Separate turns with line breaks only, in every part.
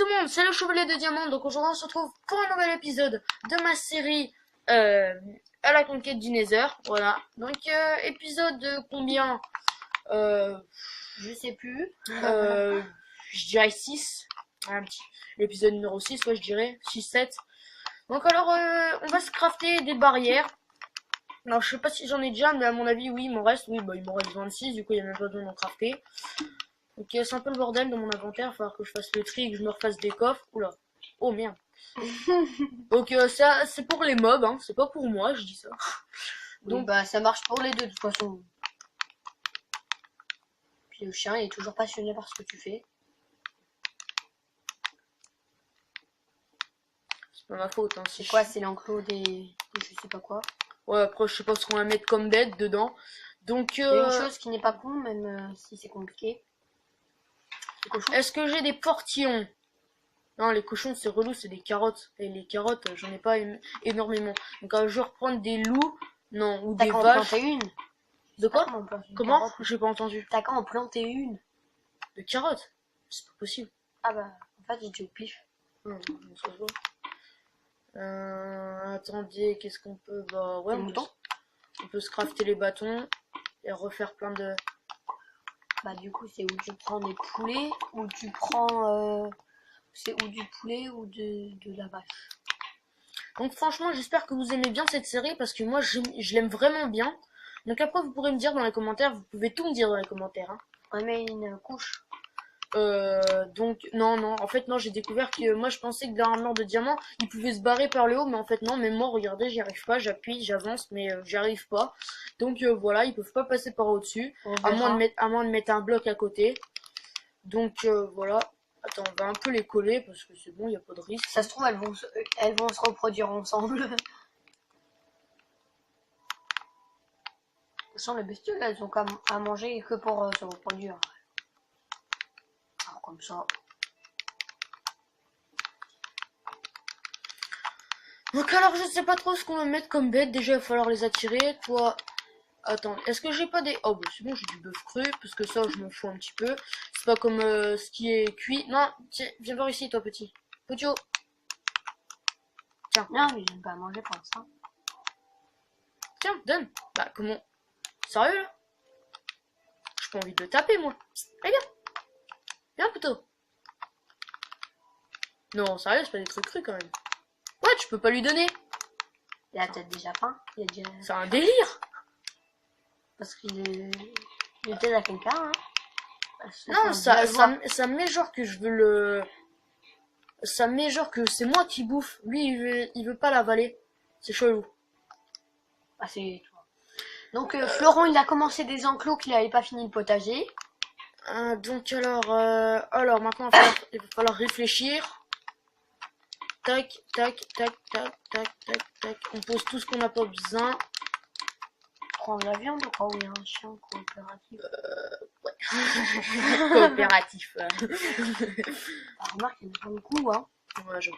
tout le monde, c'est le Chevalier de Diamant. Donc aujourd'hui on se retrouve pour un nouvel épisode de ma série à la conquête du Nether. Voilà. Donc épisode combien je sais plus. Je dirais 6. L'épisode numéro 6, ouais je dirais. 6-7. Donc alors on va se crafter des barrières. Alors je sais pas si j'en ai déjà, mais à mon avis oui il m'en reste. Oui bah il m'en reste 26, du coup il n'y a même pas besoin d'en crafter. Ok, c'est un peu le bordel dans mon inventaire, il va falloir que je fasse le tri et que je me refasse des coffres. Oula. Oh merde. Donc ça c'est pour les mobs, hein. C'est pas pour moi, je dis ça.
Donc oui, bah ça marche pour les deux de toute façon. Puis le chien il est toujours passionné par ce que tu fais.
C'est pas ma faute, hein.
C'est quoi, c'est l'enclos des je sais pas quoi.
Ouais, après je sais pas ce qu'on va mettre comme bête dedans. Donc
il y a une chose qui n'est pas con, même si c'est compliqué.
Est-ce que j'ai des portillons? Non, les cochons c'est relou, c'est des carottes. Et les carottes, j'en ai pas énormément. Donc je vais reprendre des loups, non, ou des vaches.
Une.
De quoi? Comment? J'ai pas entendu.
T'as qu'à en planter une.
De carottes? C'est pas possible.
Ah bah, en fait j'ai dit au pif.
Ça se voit. Attendez, qu'est-ce qu'on peut... Bah ouais, on peut se crafter les bâtons et refaire plein de...
Bah du coup c'est où tu prends des poulets, ou tu prends... c'est ou du poulet ou de la vache.
Donc franchement j'espère que vous aimez bien cette série parce que moi je l'aime vraiment bien. Donc après vous pourrez me dire dans les commentaires, vous pouvez tout me dire dans les commentaires. Hein.
On met une couche.
Donc non, en fait non, j'ai découvert que moi je pensais que d'un mur de diamant il pouvait se barrer par le haut, mais en fait non, même moi regardez j'y arrive pas, j'appuie, j'avance mais j'y arrive pas. Donc voilà, ils peuvent pas passer par au dessus, à moins de mettre un bloc à côté. Donc voilà. Attends, on va un peu les coller parce que c'est bon, il n'y a pas de risque.
Ça se trouve, elles vont se reproduire ensemble. Sans les bestioles, elles ont qu'à manger que pour se reproduire. Alors comme ça.
Donc alors je sais pas trop ce qu'on va mettre comme bête. Déjà il va falloir les attirer. Toi, attends, est-ce que j'ai pas des... Oh bah c'est bon, j'ai du bœuf cru parce que ça je m'en fous un petit peu. C'est pas comme ce qui est cuit. Non, tiens, viens voir ici toi petit. Potio. Tiens.
Non mais j'aime pas manger pour l'instant.
Tiens, donne. Bah comment? Sérieux là? J'ai pas envie de le taper moi. Allez viens. Viens plutôt. Non, sérieux, c'est pas des trucs crus quand même. Ouais, tu peux pas lui donner.
Il a peut-être déjà faim. Déjà...
C'est un délire.
Parce qu'il était à quelqu'un, hein.
Non, ça me met genre que je veux le... Ça me met genre que c'est moi qui bouffe. Lui, il veut pas l'avaler. C'est chelou.
Ah, c'est toi. Donc, Florent, il a commencé des enclos qu'il avait pas fini le potager.
Donc, alors maintenant, il va falloir réfléchir. Tac, tac, tac, tac, tac, tac, tac. On pose tout ce qu'on n'a pas besoin.
Prendre la viande ou quoi? Oui, un chien coopératif.
Ouais. Coopératif.
Remarque, il y en a pas beaucoup, hein.
Ouais, j'avoue.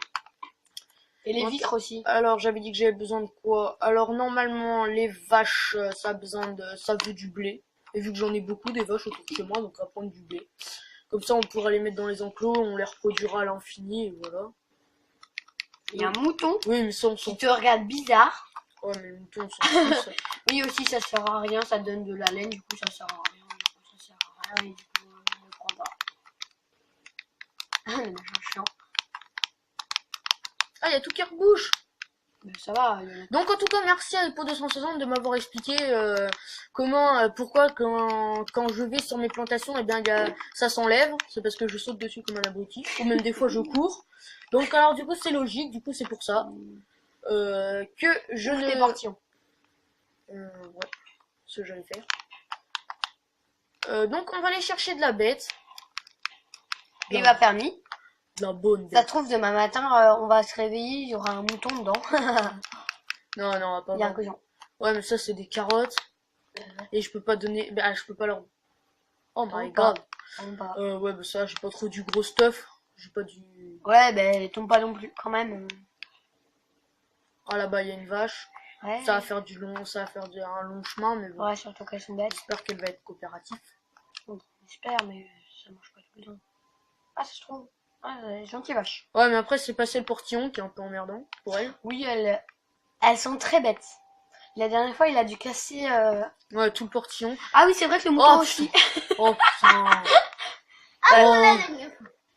Et les vitres aussi.
Alors, j'avais dit que j'avais besoin de quoi? Alors, normalement, les vaches, ça veut du blé. Et vu que j'en ai beaucoup des vaches autour de chez moi, donc on va prendre du blé. Comme ça, on pourra les mettre dans les enclos, on les reproduira à l'infini, et voilà.
Il y a un mouton.
Oui, mais ça, on s'en
qui te regarde bizarre.
Ouais, mais le mouton, on s'en fout.
Oui, aussi, ça sert à rien, ça donne de la laine, du coup, ça sert à rien. Du coup, ça sert à rien, et du coup, on ne prend pas. Le machin chiant.
Ah, il y a tout qui rebouche.
Mais ça va.
Donc en tout cas merci à Hippo260 de m'avoir expliqué comment, pourquoi quand je vais sur mes plantations, et bien ça s'enlève. C'est parce que je saute dessus comme un abruti, ou même des fois je cours. Donc alors du coup c'est logique, du coup c'est pour ça que je ne...
T'es parti.
Ouais, ce que j'allais faire. Donc on va aller chercher de la bête.
Il va faire nuit.
La bonne bête.
Ça se trouve demain matin on va se réveiller, il y aura un mouton dedans.
Non, on va pas.
Il y a un cochon.
Ouais, mais ça c'est des carottes. Et je peux pas donner. Bah, je peux pas leur. Oh my god. Ouais, bah ça, j'ai pas trop du gros stuff. J'ai pas du.
Ouais, bah tombe pas non plus, quand même.
Ah là-bas, il y a une vache.
Ouais.
Ça va faire un long chemin, mais bon.
Ouais, surtout qu'elles sont bêtes.
J'espère qu'elle va être coopérative.
J'espère, mais ça mange pas tout le temps. Ah, ça se trouve. Gentille vache.
Ouais, mais après, c'est passé le portillon qui est un peu emmerdant pour elle.
Oui, elles sont très bêtes. La dernière fois, il a dû casser...
Ouais, tout le portillon.
Ah oui, c'est vrai que le mouton aussi.
Oh putain.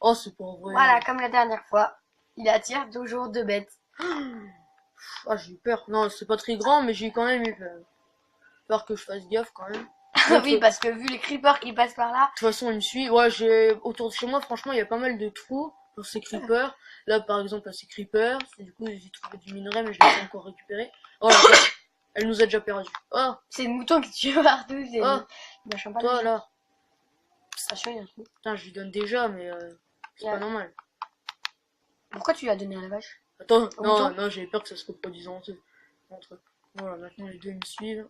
Oh, c'est pas vrai.
Voilà, comme la dernière fois. Il attire toujours deux bêtes.
Ah, j'ai eu peur. Non, c'est pas très grand, mais j'ai quand même eu peur. Peur que je fasse gaffe quand même.
Oui, parce que vu les creepers qui passent par là...
De toute façon, il me suit. Ouais, autour de chez moi, franchement, il y a pas mal de trous pour ces creepers. Là, par exemple, là, c'est creepers. Du coup, j'ai trouvé du minerai, mais je l'ai pas encore récupéré. Oh, là, elle nous a déjà perdu. Oh,
C'est le mouton qui tue partout. C'est
Oh.
machin pas
toi, là.
Ça chouille un peu.
Putain, je lui donne déjà, mais c'est
Ouais.
pas normal.
Pourquoi tu lui as donné à la vache?
Attends,
Au
non,
mouton
non, j'avais peur que ça se reproduise entre eux. Voilà, maintenant les deux ils me suivent.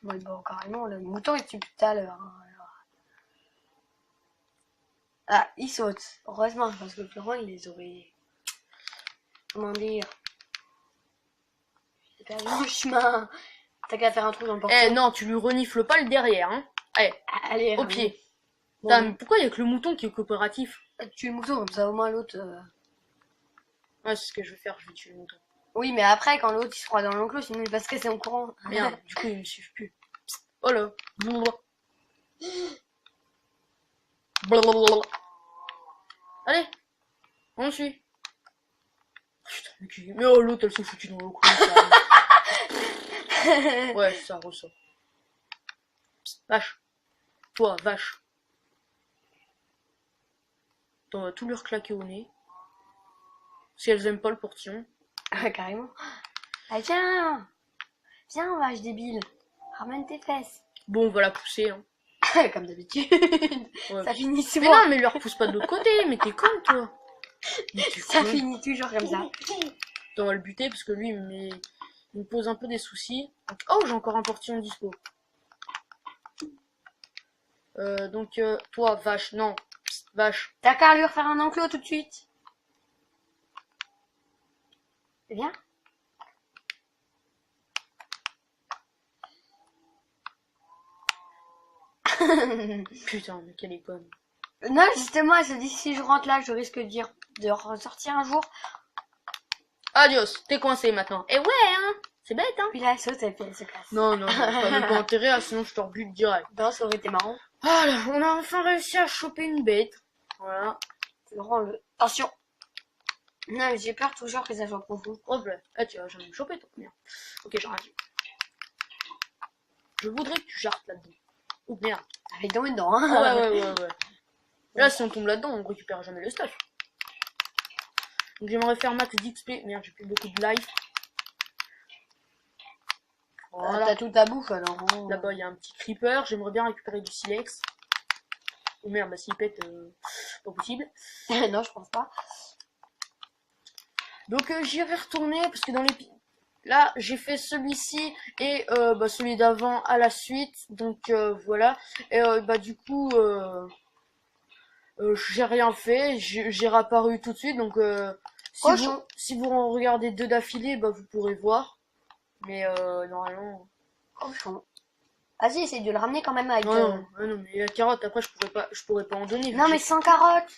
Ouais, bon, carrément, le mouton est tue tout à l'heure. Hein, alors. Ah, il saute. Heureusement, parce que Florent, il les aurait... Comment dire? Il a perdu le chemin. T'as qu'à faire un trou dans le
Eh
portillon.
non, tu lui renifles pas le derrière, hein. Allez,
Allez,
au pied.
Bon,
Putain, mais pourquoi il y a que le mouton qui est coopératif?
tue le mouton, comme ça au moins l'autre...
Ouais, c'est ce que je vais faire, je vais tuer le mouton.
Oui, mais après, quand l'autre il se croit dans l'enclos, sinon il va se casser en courant.
Merde, du coup ils me suivent plus. Oh là. Blablabla. Allez, on me suit. Putain, mais oh l'autre elle s'est foutue dans le cou. Ouais, ça ressort. Psst, vache. Toi, vache. Attends, on va tout leur claquer au nez. Si elles aiment pas le portillon.
Carrément. Ah, viens, viens, vache débile. Ramène tes fesses.
Bon, on va la pousser, hein.
Comme d'habitude.
Ouais.
Ça finit
Mais
souvent.
non, mais lui repousse pas de l'autre côté. Mais t'es con, toi. Mais t'es
Ça
con.
finit toujours comme ça.
Attends, on va le buter parce que lui, il me pose un peu des soucis. Donc, oh, j'ai encore un portillon dispo. Donc, toi, vache, non. Psst, vache.
T'as qu'à lui refaire un enclos tout de suite. Viens.
Putain, mais quelle est conne.
Non, justement, elle se dit si je rentre là, je risque de ressortir un jour.
Adios, t'es coincé maintenant. Et ouais, hein. C'est bête, hein.
Puis là, elle saute et puis elle se casse.
Non, non, non, t'as même pas intérêt, hein, sinon je te rebute direct.
Non, ça aurait été marrant.
Voilà, on a enfin réussi à choper une bête. Voilà.
Laurent, attention. Non, mais j'ai peur toujours que ça soit profond.
Hop là. Ah, tu vas jamais me choper, toi. Merde. Ok, j'arrête. Je voudrais que tu jartes là-dedans. Oh merde.
Avec dans une dent,
Ouais,
hein.
ouais. Là, si on tombe là-dedans, on récupère jamais le stuff. Donc j'aimerais faire max d'XP. Merde, j'ai plus beaucoup de life. Voilà.
T'as tout ta bouffe alors. Hein.
Là-bas, il y a un petit creeper. J'aimerais bien récupérer du silex. Oh merde, bah s'il pète, pas possible.
Non, je pense pas.
Donc j'y vais retourner parce que dans les... Là, j'ai fait celui-ci et bah, celui d'avant à la suite. Donc voilà. Et bah du coup, j'ai rien fait. J'ai réapparu tout de suite. Donc si vous regardez deux d'affilée, bah vous pourrez voir. Mais normalement...
Cochon. Vas-y, essaye de le ramener quand même avec...
Non, non, mais la carotte, après je pourrais pas en donner.
Non, mais sans carotte.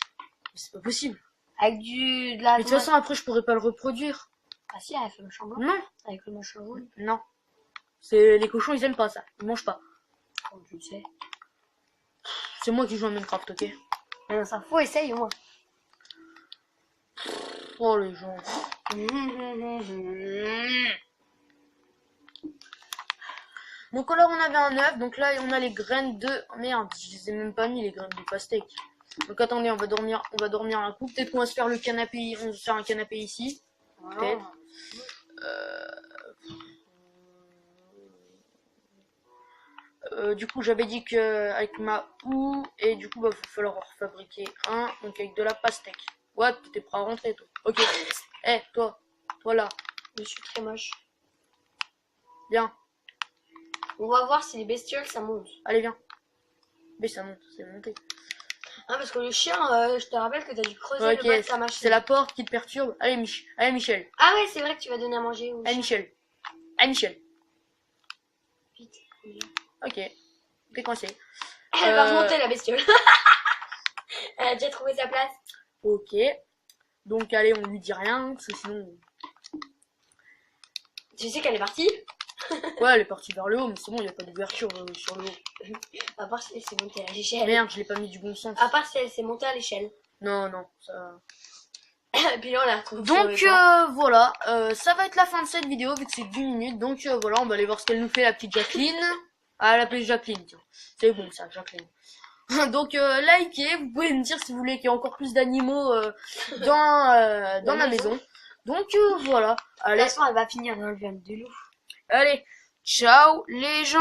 C'est pas possible.
Avec de la...
Mais de toute façon, après je pourrais pas le reproduire.
Ah si, avec le machin blanc.
Non,
Avec le machin jaune.
non. C'est les cochons, ils aiment pas ça. Ils mangent pas.
Oh, je le sais.
C'est moi qui joue à Minecraft, ok?
Mais non, ça faut, essaye au moins.
Oh les gens. Donc là on avait un œuf, donc là on a les graines de... Oh, merde, je les ai même pas mis les graines de pastèque. Donc attendez, on va dormir un coup. Peut-être qu'on va se faire le canapé, on va se faire un canapé ici. Peut-être. Du coup j'avais dit que avec ma houe, et du coup bah va falloir en fabriquer un, donc avec de la pastèque. Ouais, t'es prêt à rentrer toi. Ok. Eh, toi là,
Je suis très moche.
viens.
On va voir si les bestioles ça monte.
Allez, viens. Mais ça monte, c'est monté.
Ah, parce que le chien, je te rappelle que t'as dû creuser
Ok,
le bas de sa machine.
c'est la porte qui te perturbe. Allez, allez Michel.
Ah ouais, c'est vrai que tu vas donner à manger au
Allez
chien.
Michel. Allez Michel.
Vite.
Ok. T'es coincé.
Elle va remonter la bestiole. Elle a déjà trouvé sa place.
Ok. Donc allez, on lui dit rien, parce que sinon...
Tu sais qu'elle est partie?
Ouais, elle est partie vers le haut, mais c'est bon, il n'y a pas d'ouverture sur le haut.
À part si elle s'est montée à l'échelle.
Merde, je l'ai pas mis du bon sens.
À part si elle s'est montée à l'échelle.
Non, non, ça...
Et puis là, on la retrouve.
Donc voilà, ça va être la fin de cette vidéo, vu que c'est 10 minutes. Donc voilà, on va aller voir ce qu'elle nous fait, la petite Jacqueline. Ah, elle appelle Jacqueline, tiens. C'est bon ça, Jacqueline. Donc likez, vous pouvez me dire si vous voulez qu'il y ait encore plus d'animaux dans ma maison. Donc voilà,
De toute
allez,
façon, elle va finir dans le ventre de loup.
allez, ciao les gens.